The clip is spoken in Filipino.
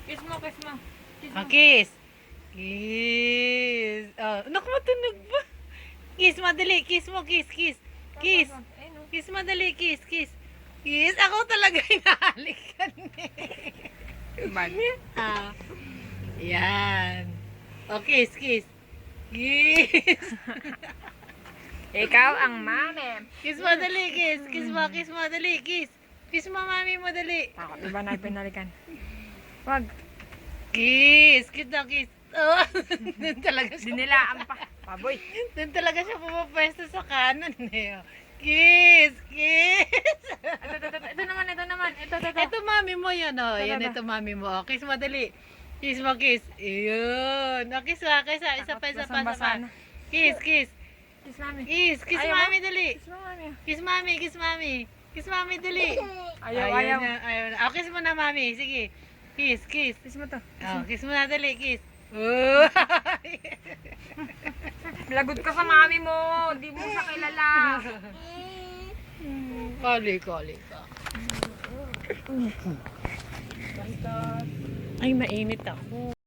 Kiss mo, kiss mo. Kiss mo. Kiss. Kiss. Naku, matunog ba? Kiss, madali. Kiss mo, kiss, kiss. Kiss. Ayun, oh. Kiss, madali. Kiss, kiss. Kiss. Ako talaga hinahalikan Bad. Yan. Kiss, kiss. Kiss. Ikaw ang mami. Kiss mo, dali. Kiss. Kiss mo, dali. Kiss. Kiss mo, mami mo, dali. Ako, diba na pinalikan? Wag. Kiss. Kiss na, kiss. Doon talaga siya. Dinilaan pa. Paboy. Doon talaga siya pumapwesto sa kanan. Kiss. Kiss. Ito naman. Ito. Ito mami mo yun, oh. Ito, Yan, ito. ito mami mo. Kiss mo, dali. Kiss mo, kiss. Ayun. Kiss mo, kiss mo. Isa pa, isa pa, isa pa. Kiss, kiss. Kiss mami. Kiss, kiss Ayaw mami, dali. Kiss mo mami. Kiss mami, kiss mami. Kiss mami, dali. Ayaw. na, ayaw na. Kiss mo na, mami. Sige. Kiss, kiss. Kiss mo to. Kiss mo na, dali. Kiss. Lagot ka sa mami mo. Di mo siya kilala. Kali ka. Ay, mainit ako.